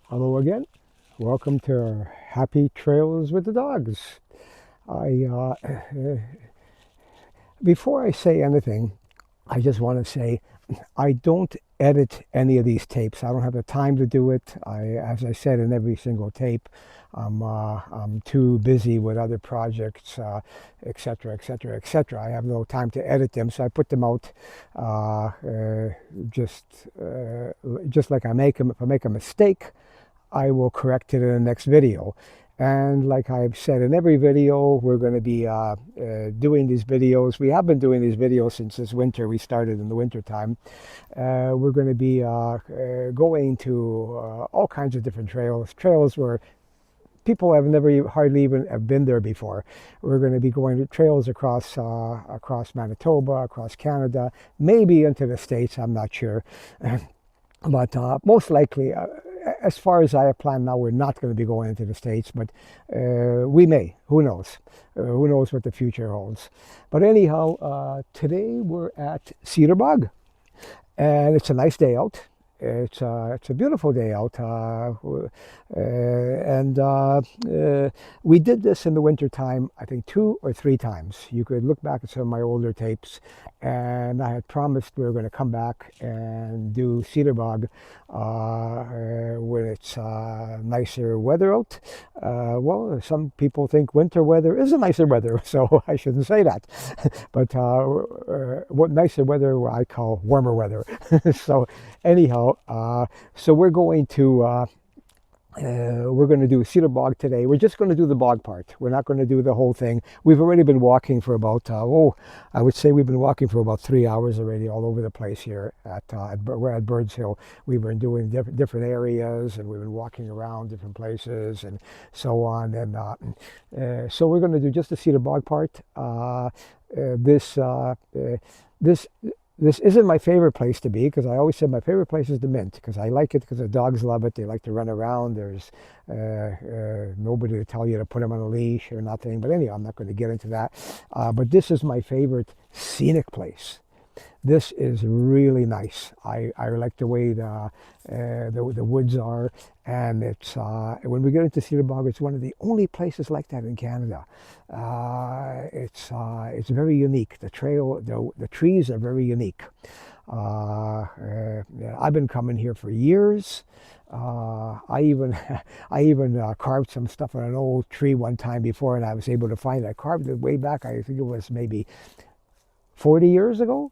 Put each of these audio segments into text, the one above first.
Hello again. Welcome to Happy Trails with the Dogs. I Before I say anything, I just want to say I don't edit any of these tapes. I don't have the time to do it. As I said in every single tape, I'm too busy with other projects, etc., etc., etc. I have no time to edit them, so I put them out uh, uh, just just like I make them. If I make a mistake, I will correct it in the next video. And like I've said in every video, we're going to be doing these videos. We have been doing these videos since this winter. We started in the winter time. We're going to be going to all kinds of different trails where people have never hardly even have been there before. We're going to be going to trails across Manitoba, across Canada, maybe into the States. I'm not sure. But most likely, as far as I have planned now, we're not going to be going into the States, but we may. Who knows? Who knows what the future holds? But anyhow, today we're at Cedar Bog, and it's a nice day out. It's a beautiful day out, and we did this in the winter time. I think 2 or 3 times. You could look back at some of my older tapes, and I had promised we were going to come back and do Cedar Bog when it's nicer weather out. Well, some people think winter weather is a nicer weather, so I shouldn't say that. But what nicer weather I call warmer weather. So anyhow, so we're going to do Cedar Bog today. We're just going to do the bog part. We're not going to do the whole thing. We've already been walking for about, I would say we've been walking for about 3 hours already all over the place here we're at Birds Hill. We've been doing different areas, and we've been walking around different places and so on. And so we're going to do just the Cedar Bog part. This, this this isn't my favorite place to be, because I always said my favorite place is the Mint, because I like it because the dogs love it. They like to run around. There's nobody to tell you to put them on a leash or nothing. But anyhow, I'm not going to get into that. But this is my favorite scenic place. This is really nice. I like the way the woods are, and it's when we get into Cedar Bog, it's one of the only places like that in Canada. It's very unique. The trees are very unique. I've been coming here for years. I even I even carved some stuff on an old tree one time before, and I was able to find it. I carved it way back. I think it was maybe 40 years ago.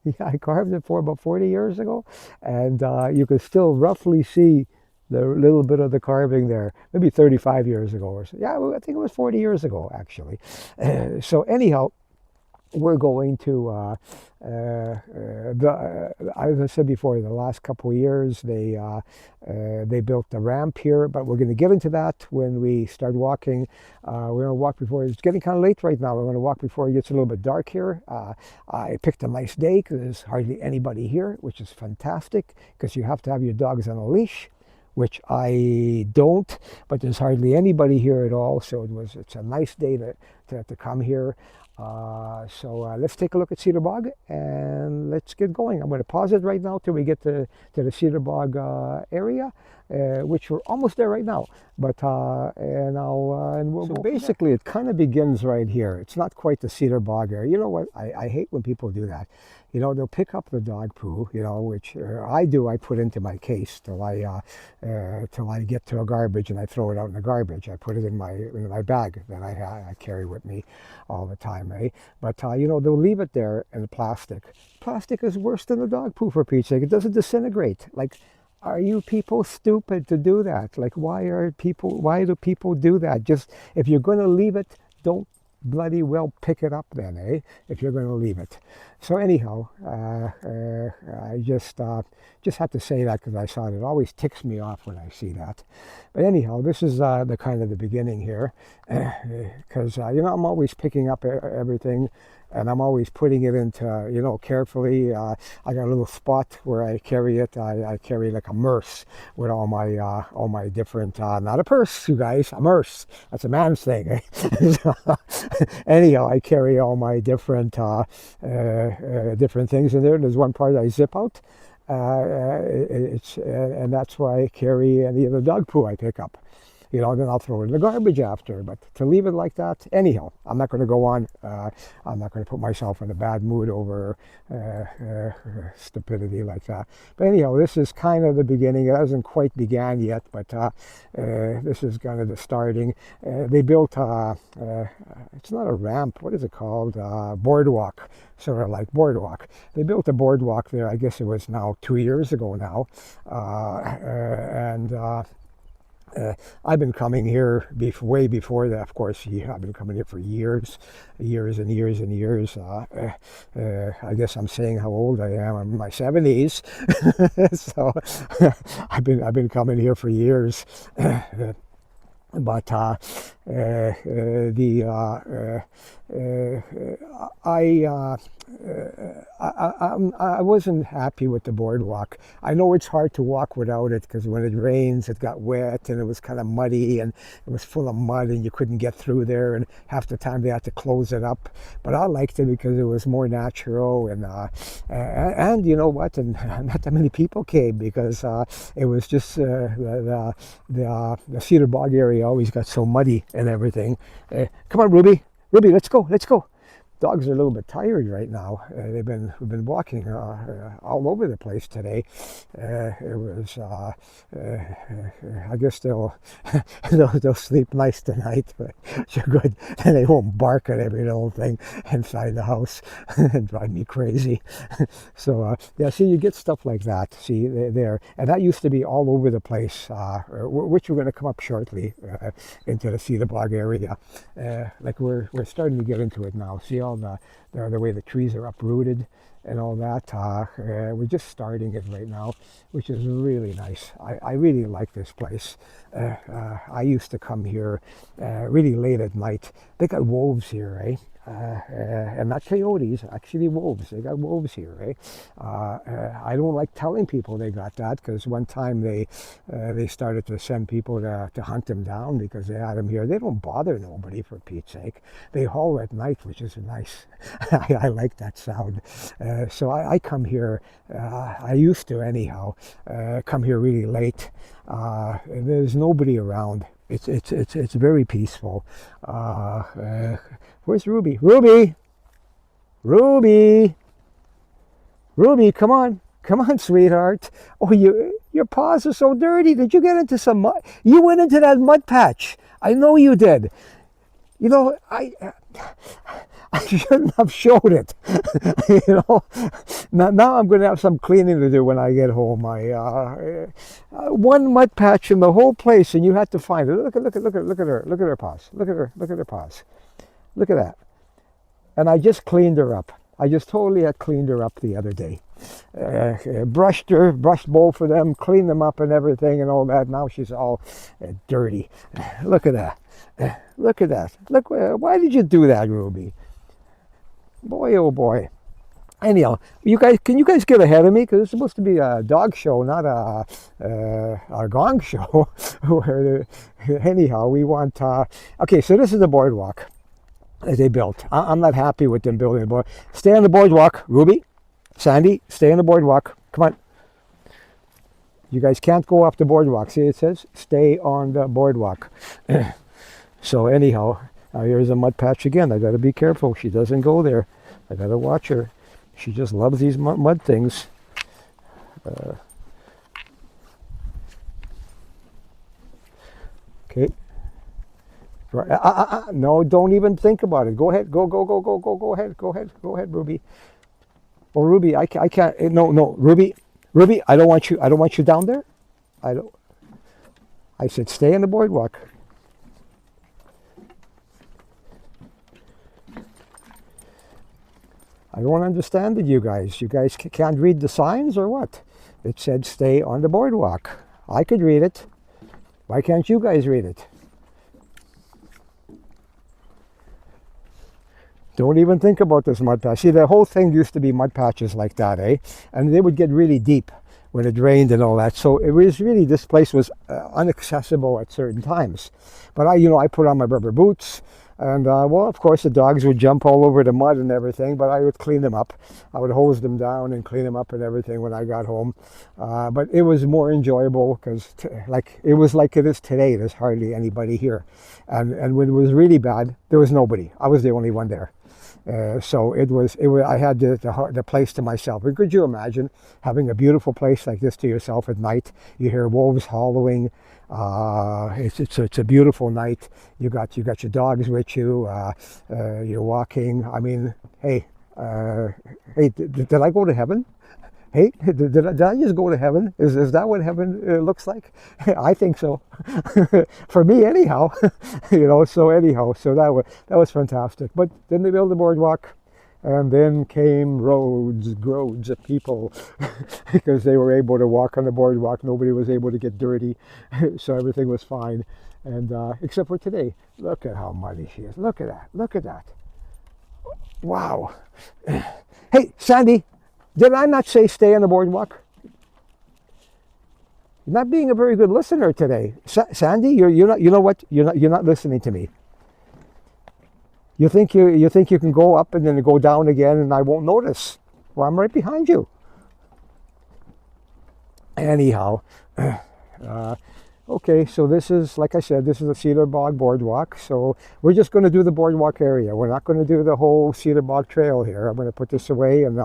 Yeah, I carved it for about 40 years ago, and you can still roughly see the little bit of the carving there, maybe 35 years ago or so. Yeah, I think it was 40 years ago, actually. So anyhow, we're going to as I said before, the last couple of years they built the ramp here, but we're going to get into that when we start walking. We're going to walk before it's getting kind of late right now. We're going to walk before it gets a little bit dark here. I picked a nice day because there's hardly anybody here, which is fantastic, because you have to have your dogs on a leash, which I don't, but there's hardly anybody here at all. So it's a nice day to come here. So let's take a look at Cedar Bog, and let's get going. I'm going to pause it right now till we get to the Cedar Bog area, which we're almost there right now. But and we'll so basically it kind of begins right here. It's not quite the Cedar Bog area. You know what? I hate when people do that. You know, they'll pick up the dog poo, you know, which I do. I put into my case till I get to a garbage, and I throw it out in the garbage. I put it in my bag that I carry with me all the time, eh? But you know, they'll leave it there in the plastic. Plastic is worse than the dog poo, for Pete's sake. It doesn't disintegrate. Like, are you people stupid to do that? Like, why do people do that? Just, if you're going to leave it, don't bloody well pick it up then, eh? If you're going to leave it. So anyhow, I just had to say that because I saw it. It always ticks me off when I see that. But anyhow, this is the kind of the beginning here, because you know, I'm always picking up everything, and I'm always putting it into, you know, carefully. I got a little spot where I carry it. I carry like a purse with all my different, not a purse, you guys, a purse. That's a man's thing. Eh? Anyhow, I carry all my different things in there. There's one part I zip out, And that's why I carry any of the dog poo I pick up. Then I'll throw it in the garbage after. But to leave it like that, anyhow, I'm not going to go on. I'm not going to put myself in a bad mood over stupidity like that. But anyhow, this is kind of the beginning. It hasn't quite began yet, but this is kind of the starting. They built, it's not a ramp, what is it called? Boardwalk, sort of like boardwalk. They built a boardwalk there, I guess it was now 2 years ago now. I've been coming here way before that, of course. I've been coming here for years and years and years. I guess I'm saying how old I am. I'm in my 70s, so I've been coming here for years. But I wasn't happy with the boardwalk. I know it's hard to walk without it because when it rains, it got wet and it was kind of muddy and it was full of mud and you couldn't get through there. And half the time they had to close it up. But I liked it because it was more natural and you know what? And not that many people came because it was just the Cedar Bog area always got so muddy and everything. Come on, Ruby, let's go. Dogs are a little bit tired right now. We've been walking all over the place today. It was I guess they'll sleep nice tonight, but you're good. And they won't bark at every little thing inside the house and drive me crazy. So yeah, see, you get stuff like that. See there, and that used to be all over the place, which we're going to come up shortly into the Cedar Bog area. Like we're starting to get into it now. See all the way the trees are uprooted and all that. We're just starting it right now, which is really nice. I really like this place. I used to come here really late at night. They got wolves here, eh? And not coyotes, actually wolves. They got wolves here, eh? I don't like telling people they got that because one time they started to send people to hunt them down because they had them here. They don't bother nobody, for Pete's sake. They howl at night, which is nice. I like that sound. So I come here, I used to anyhow, come here really late. There's nobody around. It's very peaceful. Where's Ruby? Ruby, come on, sweetheart. Oh, your paws are so dirty. Did you get into some mud? You went into that mud patch. I know you did. You know, I shouldn't have showed it. Now I'm going to have some cleaning to do when I get home. One mud patch in the whole place, and you had to find it. Look at her. Look at her paws. Look at her paws. Look at that. And I just cleaned her up. I just totally had cleaned her up the other day. Brushed both of them, cleaned them up and everything and all that. Now she's all dirty. Look at that. Look, why did you do that, Ruby? Boy, oh boy. Anyhow, can you guys get ahead of me? Because it's supposed to be a dog show, not a gong show. Anyhow, we want... okay, so this is the boardwalk that they built. I'm not happy with them building the board. Stay on the boardwalk, Ruby, Sandy, stay on the boardwalk. Come on. You guys can't go off the boardwalk. See, it says stay on the boardwalk. So anyhow, here's a mud patch again. I got to be careful. She doesn't go there. I got to watch her. She just loves these mud things. Okay. No, don't even think about it. Go ahead. Go ahead. Go ahead, Ruby. Oh, Ruby, I can't. No, Ruby, I don't want you down there. I said stay on the boardwalk. I don't understand it, you guys. You guys can't read the signs or what? It said stay on the boardwalk. I could read it. Why can't you guys read it? Don't even think about this mud patch. See, the whole thing used to be mud patches like that, eh? And they would get really deep when it rained and all that. So it was really, this place was inaccessible at certain times. But I put on my rubber boots. And well, of course, the dogs would jump all over the mud and everything, but I would clean them up. I would hose them down and clean them up and everything when I got home. But it was more enjoyable because, like, it was like it is today. There's hardly anybody here, and when it was really bad, there was nobody. I was the only one there. So it was. I had the place to myself. But could you imagine having a beautiful place like this to yourself at night? You hear wolves howling. It's a beautiful night. You got your dogs with you. You're walking. I mean, hey, hey, did I go to heaven? Hey, did I just go to heaven? Is that what heaven looks like? I think so. For me, anyhow. So anyhow, so that was fantastic. But then they built the boardwalk, and then came roads of people, because they were able to walk on the boardwalk. Nobody was able to get dirty, so everything was fine. And except for today, look at how muddy she is. Look at that. Look at that. Wow. Hey, Sandy. Did I not say stay on the boardwalk? You're not being a very good listener today, Sandy. You're not. You know what? You're not listening to me. You think you can go up and then go down again, and I won't notice. Well, I'm right behind you. Anyhow, okay. So this is, like I said, this is a Cedar Bog boardwalk. So we're just going to do the boardwalk area. We're not going to do the whole Cedar Bog trail here. I'm going to put this away, and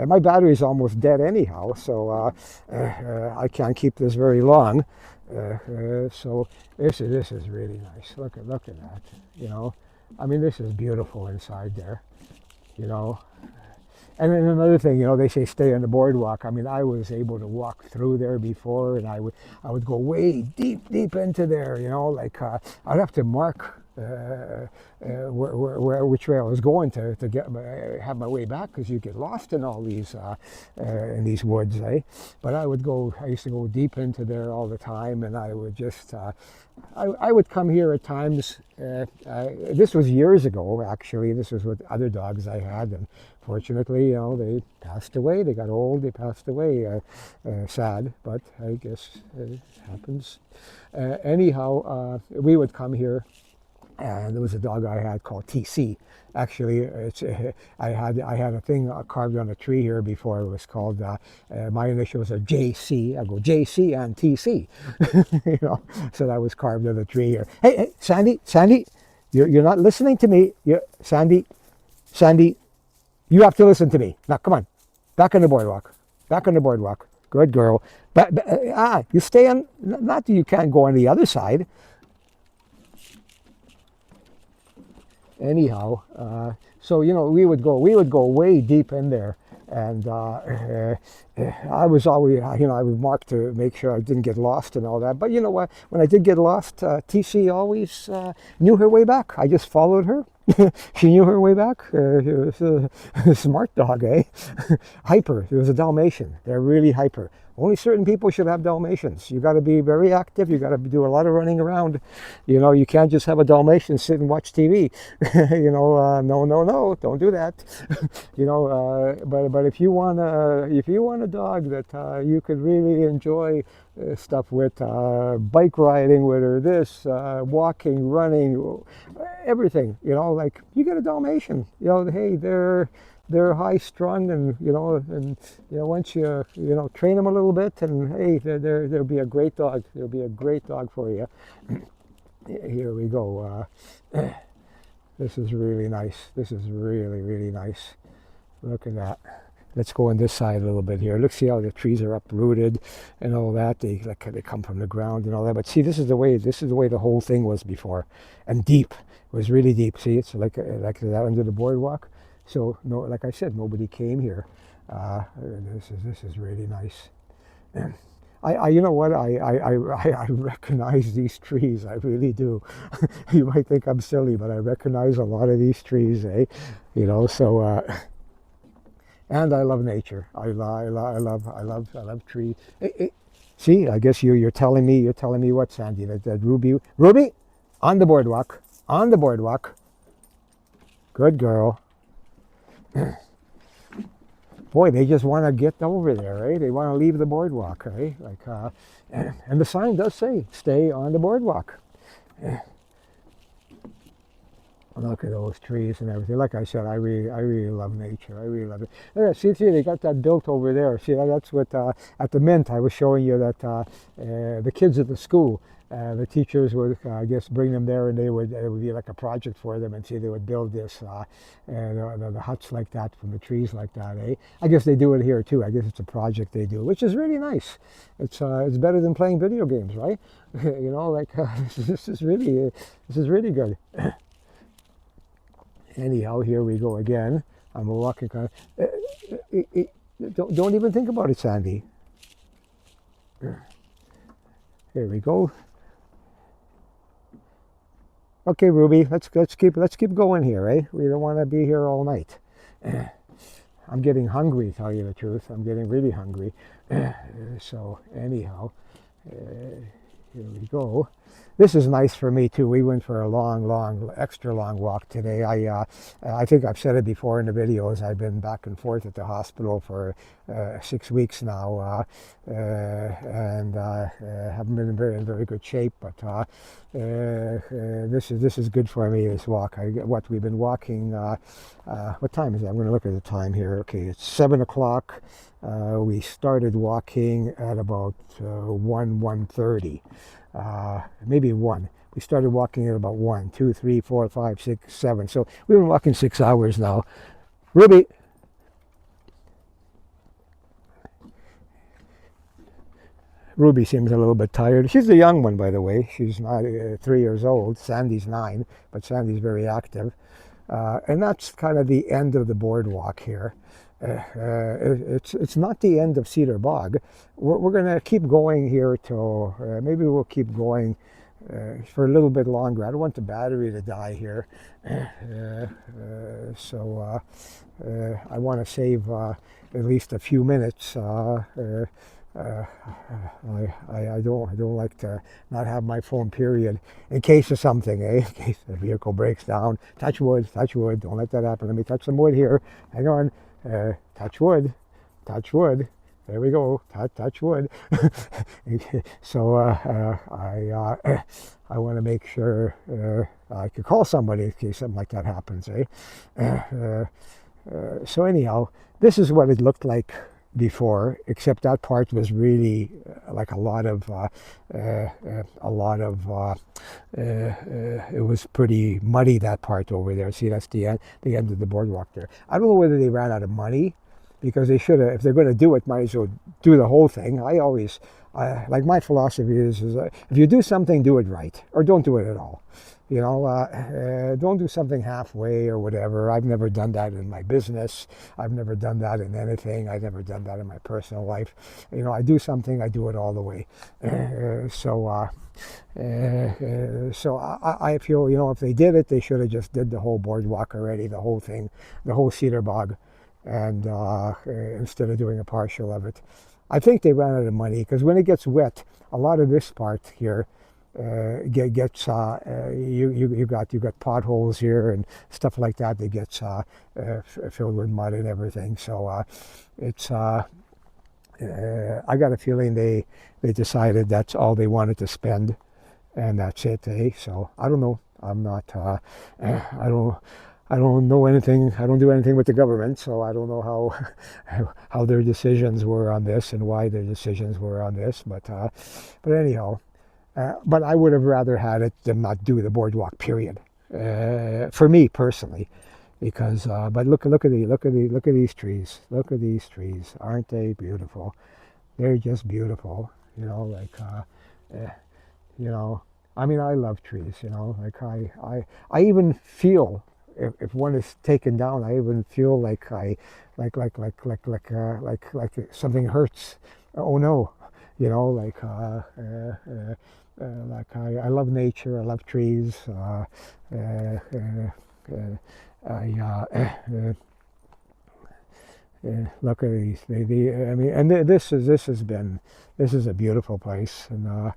my battery is almost dead anyhow. So I can't keep this very long. So this is really nice. Look at that. I mean, this is beautiful inside there. You know. And then another thing, they say stay on the boardwalk. I mean, I was able to walk through there before, and I would go way deep into there. Like I'd have to mark which way I was going to get have my way back, because you get lost in all these in these woods, eh? But I used to go deep into there all the time, and I would just I would come here at times. This was years ago, actually. This was with other dogs I had, and fortunately, they passed away. They got old. They passed away. Sad, but I guess it happens. Anyhow, we would come here. And there was a dog I had called TC. Actually, I had a thing carved on a tree here before. It was called, my initials are JC. I go JC and TC. So that was carved on the tree here. Hey, Sandy, you're not listening to me. Sandy, you have to listen to me. Now, come on, back on the boardwalk. Back on the boardwalk. Good girl. But you stay on. Not that you can't go on the other side. Anyhow, so we would go way deep in there, and I was always I would mark to make sure I didn't get lost and all that. But you know what? When I did get lost, TC always knew her way back. I just followed her. She knew her way back. She was a smart dog, eh? Hyper. It was a Dalmatian. They're really hyper. Only certain people should have Dalmatians. You got to be very active. You got to do a lot of running around. You can't just have a Dalmatian sit and watch TV. No, don't do that. But if you want a dog that you could really enjoy stuff with, bike riding with her, this, walking, running, everything. Like you get a Dalmatian. Hey, they're high strung, and once you train them a little bit, and hey, there'll be a great dog. There'll be a great dog for you. Here we go. This is really nice. This is really, really nice. Look at that. Let's go on this side a little bit here. Look, see how the trees are uprooted and all that. They come from the ground and all that. But see, this is the way the whole thing was before, and deep. It was really deep. See, it's like that under the boardwalk. So no, like I said, nobody came here. This is really nice. You know what? I recognize these trees. I really do. You might think I'm silly, but I recognize a lot of these trees, eh? So. And I love nature. I love trees. Hey, see, I guess you're telling me what, Sandy? That Ruby, on the boardwalk. Good girl. Boy, they just want to get over there, eh? They want to leave the boardwalk, eh? And the sign does say, stay on the boardwalk. Look at those trees and everything. Like I said, I really love nature. I really love it. Yeah, see, they got that built over there. See, that's what at the Mint I was showing you that the kids at the school, the teachers would, I guess, bring them there, and it would be like a project for them, and see, they would build this the huts like that from the trees like that. Eh? I guess they do it here too. I guess it's a project they do, which is really nice. It's better than playing video games, right? You know, like this is really good. Anyhow, here we go again. I'm walking. Don't even think about it, Sandy. Here we go. Okay, Ruby, let's keep going here, eh? We don't want to be here all night. I'm getting hungry, to tell you the truth. I'm getting really hungry. So anyhow, here we go. This is nice for me too. We went for a extra long walk today. I think I've said it before in the videos. I've been back and forth at the hospital for 6 weeks now, and haven't been in very good shape. But this is good for me. This walk. What we've been walking. What time is it? I'm going to look at the time here. Okay, it's 7 o'clock. We started walking at about 1:30. Maybe 1. We started walking at about 1, 2, 3, 4, 5, 6, 7. So we've been walking 6 hours now. Ruby. Ruby seems a little bit tired. She's a young one, by the way. She's not 3 years old. Sandy's 9, but Sandy's very active. And that's kind of the end of the boardwalk here. It's not the end of Cedar Bog. We're going to keep going here till maybe we'll keep going for a little bit longer. I don't want the battery to die here, so I want to save at least a few minutes. I don't like to not have my phone, period, in case of something, eh? In case the vehicle breaks down. Touch wood, touch wood. Don't let that happen. Let me touch some wood here. Hang on. Touch wood, touch wood. There we go. Touch wood. So I want to make sure I could call somebody in case something like that happens, eh? So anyhow, this is what it looked like before, except that part was really like a lot of it was pretty muddy, that part over there. See, that's the end of the boardwalk there. I don't know whether they ran out of money, because they should have, if they're going to do it, might as well do the whole thing. I always like, my philosophy is if you do something, do it right, or don't do it at all. You know, don't do something halfway or whatever. I've never done that in my business. I've never done that in anything. I've never done that in my personal life. You know, I do something, I do it all the way. So I feel, you know, if they did it, they should have just did the whole boardwalk already, the whole thing, the whole Cedar Bog, and instead of doing a partial of it. I think they ran out of money, because when it gets wet, a lot of this part here gets you got potholes here and stuff like that that gets filled with mud and everything. So it's I got a feeling they decided that's all they wanted to spend, and that's it. So I don't know. I'm not. I don't know anything. I don't do anything with the government, so I don't know how their decisions were on this and why their decisions were on this. But anyhow. But I would have rather had it than not do the boardwalk, period. For me personally, because but look at these trees. Look at these trees. Aren't they beautiful? They're just beautiful. You know, like you know. I mean, I love trees. You know, like I even feel, if one is taken down, I even feel like like something hurts. Oh no, you know, like I love nature. I love trees. Look at these. I mean, and this is a beautiful place, and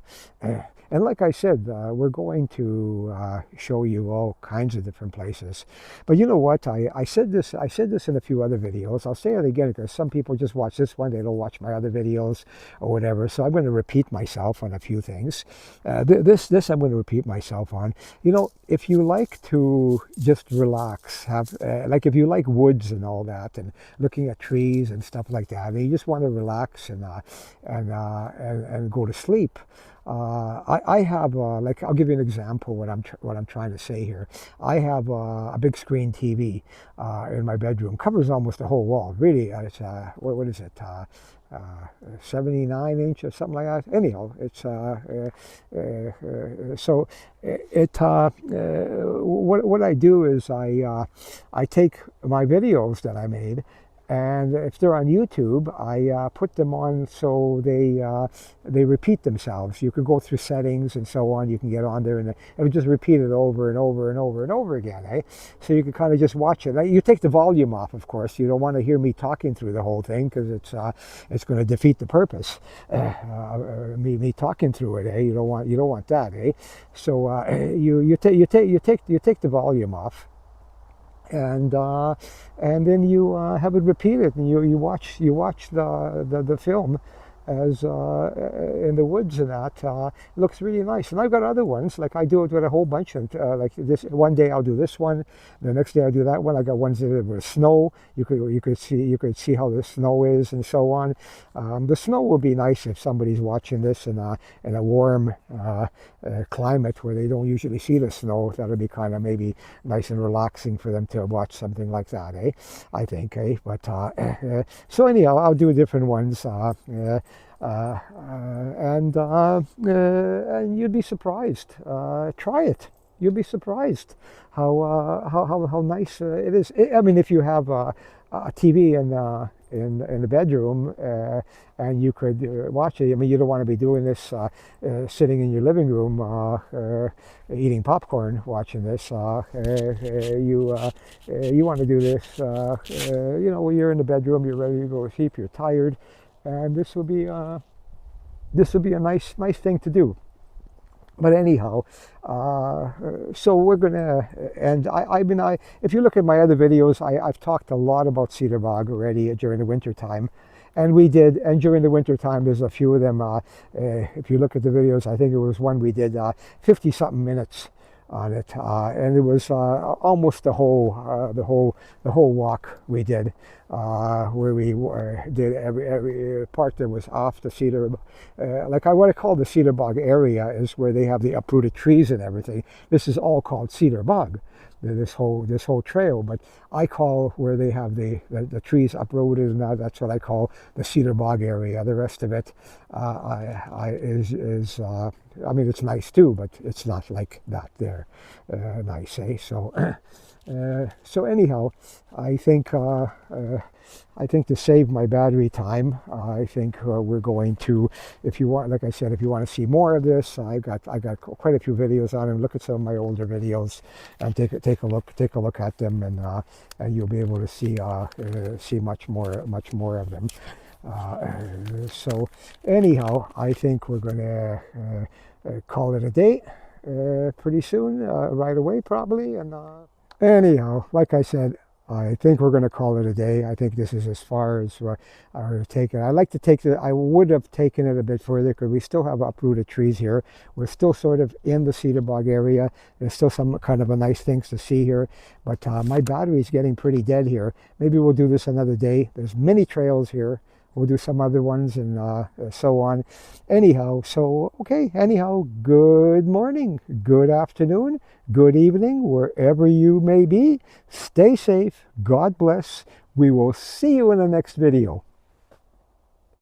And like I said, we're going to show you all kinds of different places. But you know what? I said this. I said this in a few other videos. I'll say it again because some people just watch this one. They don't watch my other videos or whatever. So I'm going to repeat myself on a few things. This I'm going to repeat myself on. You know, if you like to just relax, have like if you like woods and all that, and looking at trees and stuff like that, and you just want to relax and go to sleep. I have like I'll give you an example what I'm trying to say here. I have a big screen TV in my bedroom, covers almost the whole wall. Really, it's what is it? 79 inch or something like that. Anyhow, it's so what I do is I take my videos that I made, and if they're on YouTube, I put them on so they repeat themselves. You can go through settings and so on. You can get on there and it'll just repeat it over and over and over and over again. Eh? So you can kind of just watch it. You take the volume off, of course. You don't want to hear me talking through the whole thing because it's going to defeat the purpose. Me talking through it. Eh? You don't want that. Eh? So you take the volume off. And then you have it repeated, and you watch the film as in the woods and that. It looks really nice. And I've got other ones, like I do it with a whole bunch. And like this, one day I'll do this one, the next day I'll do that one. I got ones that are with snow. You could see how the snow is and so on. The snow will be nice if somebody's watching this in a warm climate where they don't usually see the snow. That'll be kind of maybe nice and relaxing for them to watch something like that, eh? I think, eh? But so anyhow, I'll do different ones. And you'd be surprised. Try it. You'll be surprised how nice it is. I mean, if you have a TV in the bedroom and you could watch it. I mean, you don't want to be doing this sitting in your living room eating popcorn watching this. You want to do this, you know, when you're in the bedroom, you're ready to go to sleep, you're tired, and this would be a nice thing to do. But anyhow, so we're gonna, and I mean, if you look at my other videos, I've talked a lot about cedar bog already during the winter time, and during the winter time, there's a few of them. If you look at the videos, I think it was one we did 50 something minutes on it, and it was almost the whole walk we did, where we did every part that was off the cedar. Like what I call the cedar bog area is where they have the uprooted trees and everything. This is all called cedar bog, this whole trail, but I call where they have the trees uprooted, and that's what I call the cedar bog area. The rest of it is I mean, it's nice too, but it's not like that there. Nice, eh? So anyhow, I think to save my battery time, I think we're going to, if you want, like I said, if you want to see more of this, I got quite a few videos on it. Look at some of my older videos and take a look at them, and you'll be able to see much more of them. So anyhow, I think we're going to call it a day pretty soon, right away probably. And anyhow, like I said, I think we're going to call it a day. I think this is as far as I would take it. I would have taken it a bit further because we still have uprooted trees here. We're still sort of in the cedar bog area. There's still some kind of a nice things to see here, but my battery is getting pretty dead here. Maybe we'll do this another day. There's many trails here. We'll do some other ones and so on. Anyhow, good morning, good afternoon, good evening, wherever you may be. Stay safe. God bless. We will see you in the next video.